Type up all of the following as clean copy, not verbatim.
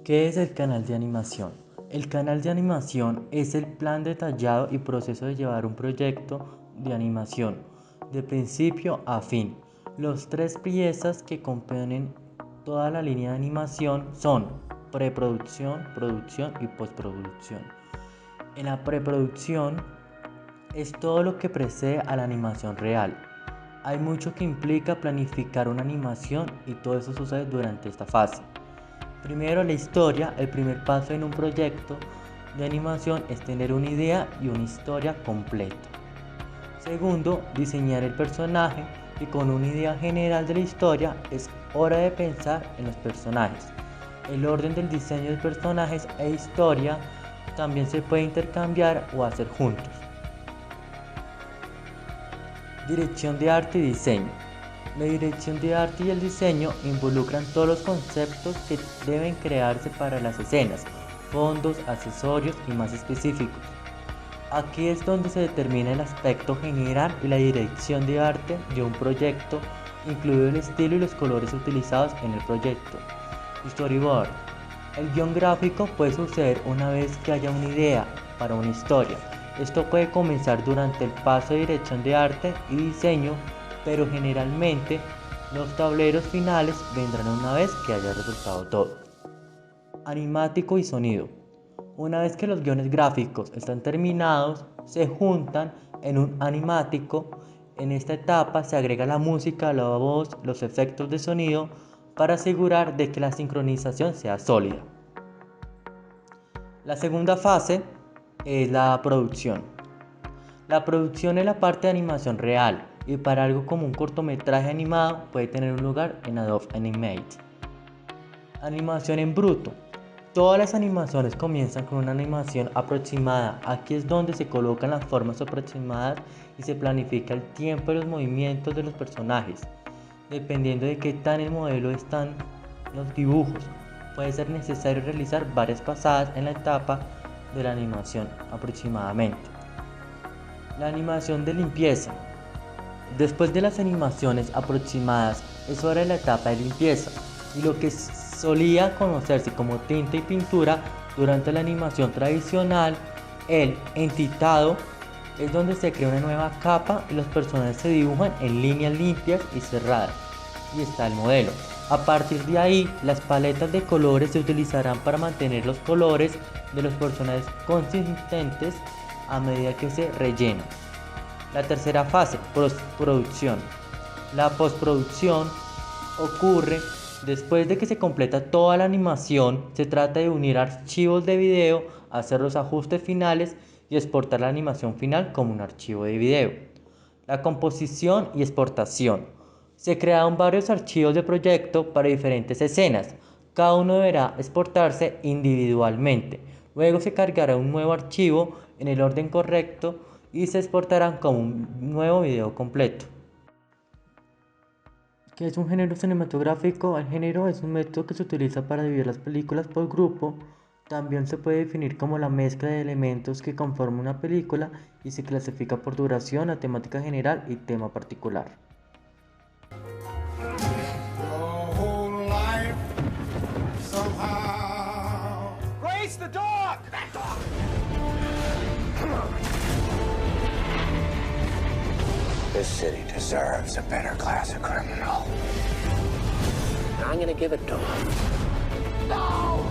¿Qué es el canal de animación? El canal de animación es el plan detallado y proceso de llevar un proyecto de animación de principio a fin. Los tres piezas que componen toda la línea de animación son preproducción, producción y postproducción. En la preproducción es todo lo que precede a la animación real. Hay mucho que implica planificar una animación y todo eso sucede durante esta fase. Primero, la historia. El primer paso en un proyecto de animación es tener una idea y una historia completa. Segundo, diseñar el personaje, y con una idea general de la historia es hora de pensar en los personajes. El orden del diseño de personajes e historia también se puede intercambiar o hacer juntos. Dirección de arte y diseño. La dirección de arte y el diseño involucran todos los conceptos que deben crearse para las escenas, fondos, accesorios y más específicos. Aquí es donde se determina el aspecto general y la dirección de arte de un proyecto, incluido el estilo y los colores utilizados en el proyecto. Storyboard. El guión gráfico puede suceder una vez que haya una idea para una historia. Esto puede comenzar durante el paso de dirección de arte y diseño, pero generalmente los tableros finales vendrán una vez que haya resultado todo. Animático y sonido. Una vez que los guiones gráficos están terminados, se juntan en un animático. En esta etapa se agrega la música, la voz, los efectos de sonido para asegurar de que la sincronización sea sólida. La segunda fase es la producción. La producción es la parte de animación real, y para algo como un cortometraje animado puede tener un lugar en Adobe Animate. Animación en bruto. Todas las animaciones comienzan con una animación aproximada. Aquí es donde se colocan las formas aproximadas y se planifica el tiempo y los movimientos de los personajes. Dependiendo de qué tan el modelo están los dibujos, puede ser necesario realizar varias pasadas en la etapa de la animación aproximadamente. La animación de limpieza. Después de las animaciones aproximadas es hora de la etapa de limpieza, y lo que solía conocerse como tinta y pintura durante la animación tradicional, el entitado, es donde se crea una nueva capa y los personajes se dibujan en líneas limpias y cerradas, y está el modelo. A partir de ahí, las paletas de colores se utilizarán para mantener los colores de los personajes consistentes a medida que se rellenan. La tercera fase, postproducción. La postproducción ocurre después de que se completa toda la animación. Se trata de unir archivos de video, hacer los ajustes finales y exportar la animación final como un archivo de video. La composición y exportación. Se crearon varios archivos de proyecto para diferentes escenas. Cada uno deberá exportarse individualmente. Luego se cargará un nuevo archivo en el orden correcto y se exportarán como un nuevo video completo. ¿Qué es un género cinematográfico? El género es un método que se utiliza para dividir las películas por grupo. También se puede definir como la mezcla de elementos que conforman una película, y se clasifica por duración, a temática general y tema particular. Grace, the dog! That dog! This city deserves a better class of criminal. I'm gonna give it to him. No!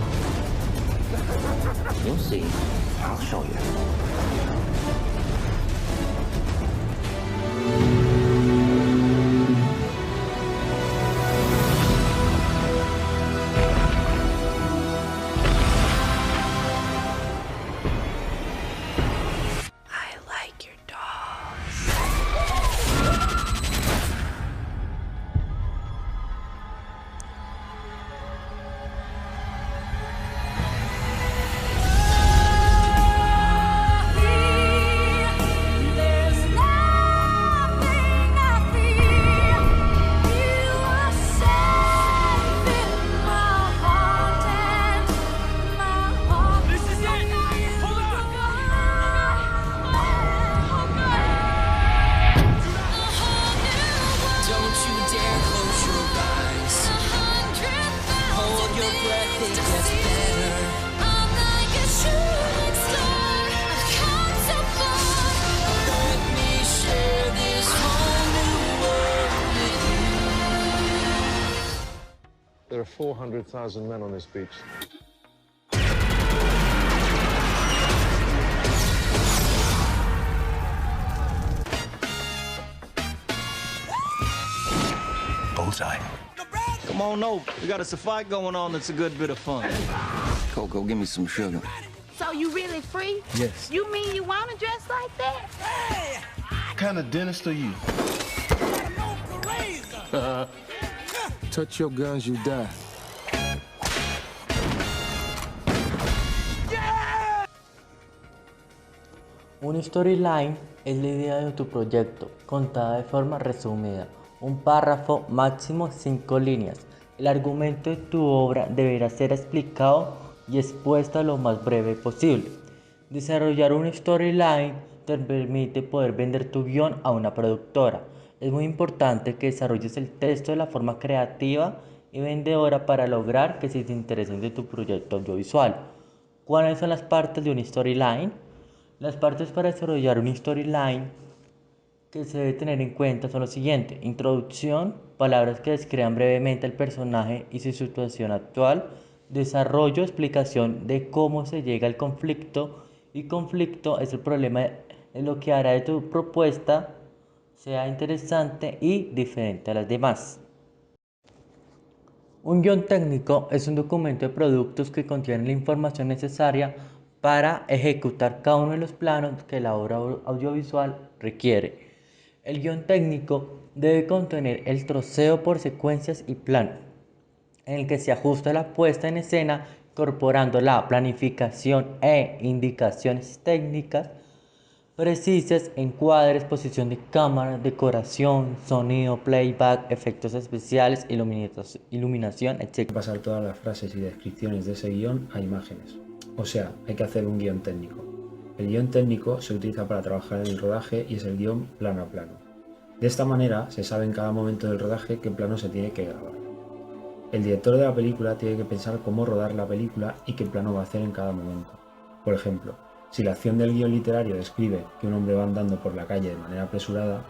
You'll see. I'll show you. I like your dolls. 100,000 men on this beach. Bullseye. Come on over. We got us a fight going on that's a good bit of fun. Coco, give me some sugar. So you really free? Yes. You mean you want to dress like that? What kind of dentist are you? Touch your guns, you die. Un storyline es la idea de tu proyecto, contada de forma resumida. Un párrafo, máximo 5 líneas. El argumento de tu obra deberá ser explicado y expuesto lo más breve posible. Desarrollar un storyline te permite poder vender tu guión a una productora. Es muy importante que desarrolles el texto de la forma creativa y vendedora para lograr que se interesen de tu proyecto audiovisual. ¿Cuáles son las partes de un storyline? Las partes para desarrollar un storyline que se debe tener en cuenta son lo siguiente: introducción, palabras que describan brevemente al personaje y su situación actual; desarrollo, explicación de cómo se llega al conflicto, y conflicto es el problema en lo que hará de tu propuesta sea interesante y diferente a las demás. Un guión técnico es un documento de productos que contiene la información necesaria para ejecutar cada uno de los planos que la obra audiovisual requiere. El guión técnico debe contener el troceo por secuencias y plano, en el que se ajusta la puesta en escena, incorporando la planificación e indicaciones técnicas precisas, encuadres, posición de cámara, decoración, sonido, playback, efectos especiales, iluminación, etc. Pasar todas las frases y descripciones de ese guión a imágenes. O sea, hay que hacer un guión técnico. El guión técnico se utiliza para trabajar en el rodaje y es el guión plano a plano. De esta manera se sabe en cada momento del rodaje qué plano se tiene que grabar. El director de la película tiene que pensar cómo rodar la película y qué plano va a hacer en cada momento. Por ejemplo, si la acción del guión literario describe que un hombre va andando por la calle de manera apresurada,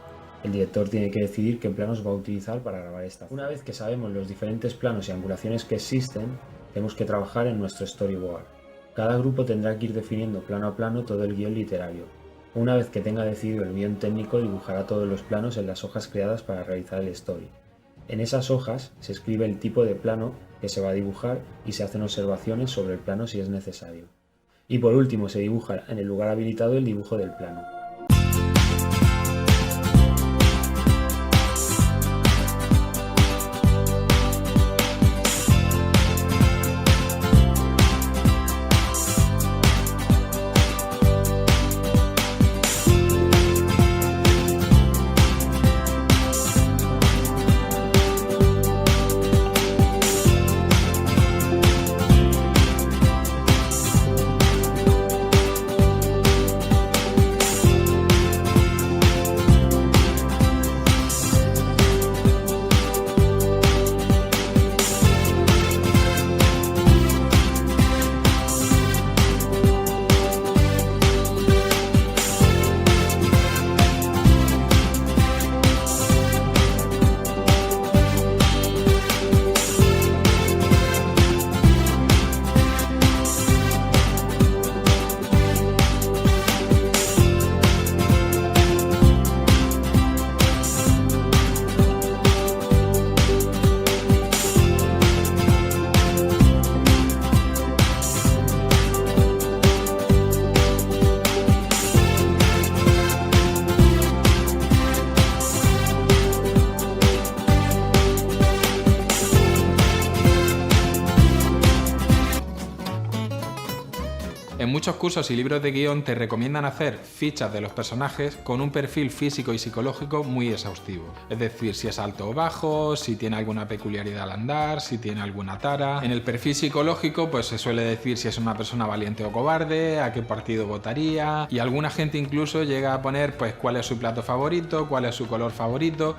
el director tiene que decidir qué planos va a utilizar para grabar esta. Una vez que sabemos los diferentes planos y angulaciones que existen, tenemos que trabajar en nuestro storyboard. Cada grupo tendrá que ir definiendo plano a plano todo el guión literario. Una vez que tenga decidido el guión técnico, dibujará todos los planos en las hojas creadas para realizar el story. En esas hojas se escribe el tipo de plano que se va a dibujar y se hacen observaciones sobre el plano si es necesario. Y por último se dibuja en el lugar habilitado el dibujo del plano. En muchos cursos y libros de guión te recomiendan hacer fichas de los personajes con un perfil físico y psicológico muy exhaustivo. Es decir, si es alto o bajo, si tiene alguna peculiaridad al andar, si tiene alguna tara. En el perfil psicológico pues se suele decir si es una persona valiente o cobarde, a qué partido votaría, y alguna gente incluso llega a poner pues cuál es su plato favorito, cuál es su color favorito.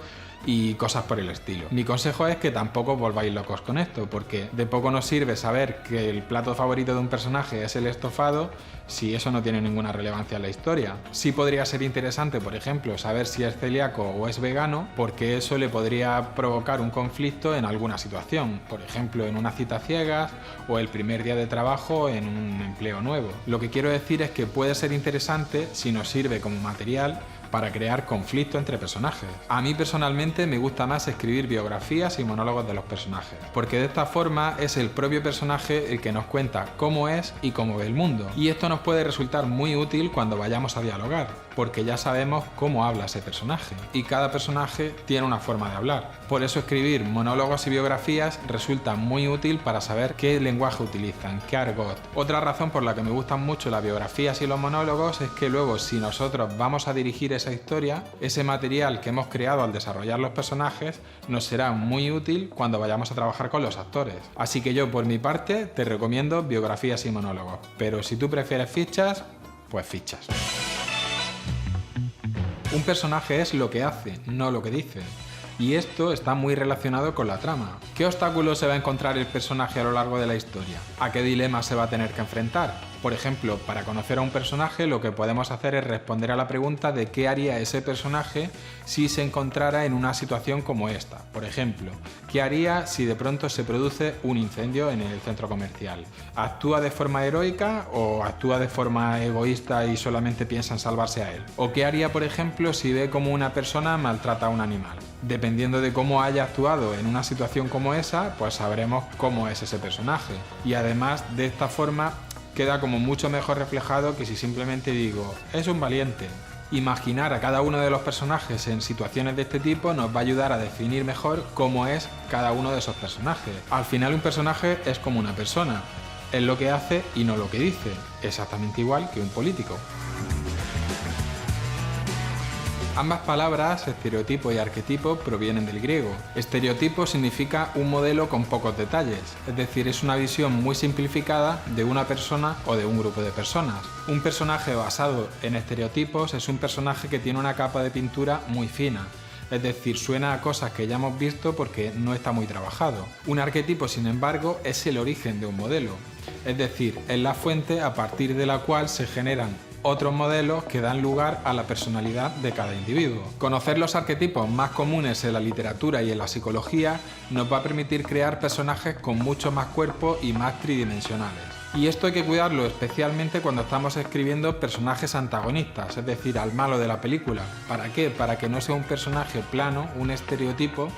y cosas por el estilo. Mi consejo es que tampoco os volváis locos con esto, porque de poco nos sirve saber que el plato favorito de un personaje es el estofado si eso no tiene ninguna relevancia en la historia. Sí podría ser interesante, por ejemplo, saber si es celíaco o es vegano, porque eso le podría provocar un conflicto en alguna situación, por ejemplo en una cita a ciegas o el primer día de trabajo en un empleo nuevo. Lo que quiero decir es que puede ser interesante si nos sirve como material para crear conflicto entre personajes. A mí personalmente me gusta más escribir biografías y monólogos de los personajes, porque de esta forma es el propio personaje el que nos cuenta cómo es y cómo ve el mundo. Y esto nos puede resultar muy útil cuando vayamos a dialogar, porque ya sabemos cómo habla ese personaje, y cada personaje tiene una forma de hablar. Por eso escribir monólogos y biografías resulta muy útil para saber qué lenguaje utilizan, qué argot. Otra razón por la que me gustan mucho las biografías y los monólogos es que luego, si nosotros vamos a dirigir esa historia, ese material que hemos creado al desarrollar los personajes nos será muy útil cuando vayamos a trabajar con los actores. Así que yo, por mi parte, te recomiendo biografías y monólogos, pero si tú prefieres fichas, pues fichas. Un personaje es lo que hace, no lo que dice. Y esto está muy relacionado con la trama. ¿Qué obstáculos se va a encontrar el personaje a lo largo de la historia? ¿A qué dilemas se va a tener que enfrentar? Por ejemplo, para conocer a un personaje lo que podemos hacer es responder a la pregunta de qué haría ese personaje si se encontrara en una situación como esta. Por ejemplo, ¿qué haría si de pronto se produce un incendio en el centro comercial? ¿Actúa de forma heroica o actúa de forma egoísta y solamente piensa en salvarse a él? ¿O qué haría, por ejemplo, si ve cómo una persona maltrata a un animal? Dependiendo de cómo haya actuado en una situación como esa, pues sabremos cómo es ese personaje. Y además, de esta forma, queda como mucho mejor reflejado que si simplemente digo, es un valiente. Imaginar a cada uno de los personajes en situaciones de este tipo nos va a ayudar a definir mejor cómo es cada uno de esos personajes. Al final un personaje es como una persona, es lo que hace y no lo que dice, exactamente igual que un político. Ambas palabras, estereotipo y arquetipo, provienen del griego. Estereotipo significa un modelo con pocos detalles, es decir, es una visión muy simplificada de una persona o de un grupo de personas. Un personaje basado en estereotipos es un personaje que tiene una capa de pintura muy fina, es decir, suena a cosas que ya hemos visto porque no está muy trabajado. Un arquetipo, sin embargo, es el origen de un modelo, es decir, es la fuente a partir de la cual se generan otros modelos que dan lugar a la personalidad de cada individuo. Conocer los arquetipos más comunes en la literatura y en la psicología nos va a permitir crear personajes con mucho más cuerpo y más tridimensionales. Y esto hay que cuidarlo especialmente cuando estamos escribiendo personajes antagonistas, es decir, al malo de la película. ¿Para qué? Para que no sea un personaje plano, un estereotipo,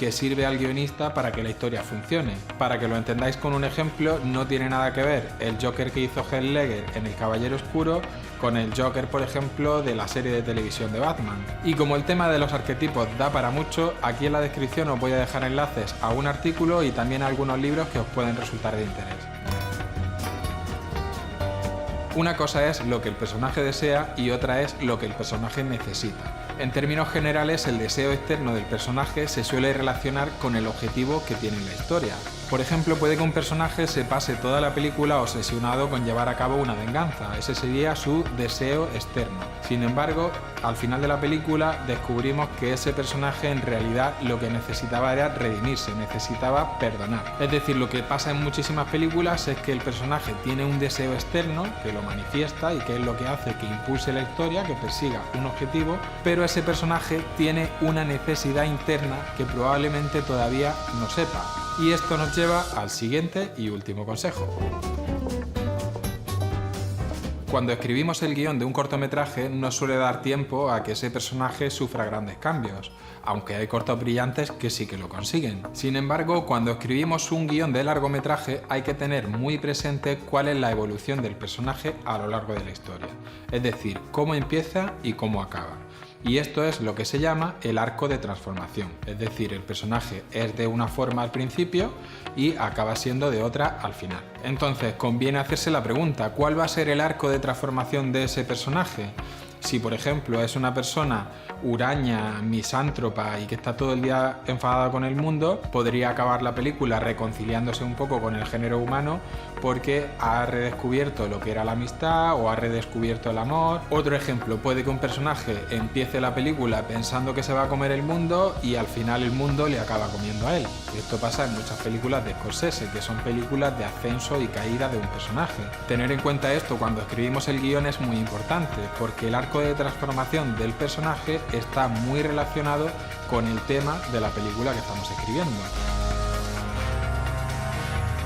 que sirve al guionista para que la historia funcione. Para que lo entendáis con un ejemplo, no tiene nada que ver el Joker que hizo Heath Ledger en El Caballero Oscuro con el Joker, por ejemplo, de la serie de televisión de Batman. Y como el tema de los arquetipos da para mucho, aquí en la descripción os voy a dejar enlaces a un artículo y también a algunos libros que os pueden resultar de interés. Una cosa es lo que el personaje desea y otra es lo que el personaje necesita. En términos generales, el deseo externo del personaje se suele relacionar con el objetivo que tiene en la historia. Por ejemplo, puede que un personaje se pase toda la película obsesionado con llevar a cabo una venganza. Ese sería su deseo externo. Sin embargo, al final de la película descubrimos que ese personaje en realidad lo que necesitaba era redimirse, necesitaba perdonar. Es decir, lo que pasa en muchísimas películas es que el personaje tiene un deseo externo que lo manifiesta y que es lo que hace que impulse la historia, que persiga un objetivo, pero ese personaje tiene una necesidad interna que probablemente todavía no sepa. Y esto nos lleva al siguiente y último consejo. Cuando escribimos el guión de un cortometraje no suele dar tiempo a que ese personaje sufra grandes cambios, aunque hay cortos brillantes que sí que lo consiguen. Sin embargo, cuando escribimos un guión de largometraje hay que tener muy presente cuál es la evolución del personaje a lo largo de la historia, es decir, cómo empieza y cómo acaba. Y esto es lo que se llama el arco de transformación, es decir, el personaje es de una forma al principio y acaba siendo de otra al final. Entonces, conviene hacerse la pregunta, ¿cuál va a ser el arco de transformación de ese personaje? Si por ejemplo es una persona huraña, misántropa y que está todo el día enfadada con el mundo, podría acabar la película reconciliándose un poco con el género humano porque ha redescubierto lo que era la amistad o ha redescubierto el amor. Otro ejemplo, puede que un personaje empiece la película pensando que se va a comer el mundo y al final el mundo le acaba comiendo a él. Esto pasa en muchas películas de Scorsese, que son películas de ascenso y caída de un personaje. Tener en cuenta esto cuando escribimos el guión es muy importante, porque el arco de transformación del personaje está muy relacionado con el tema de la película que estamos escribiendo.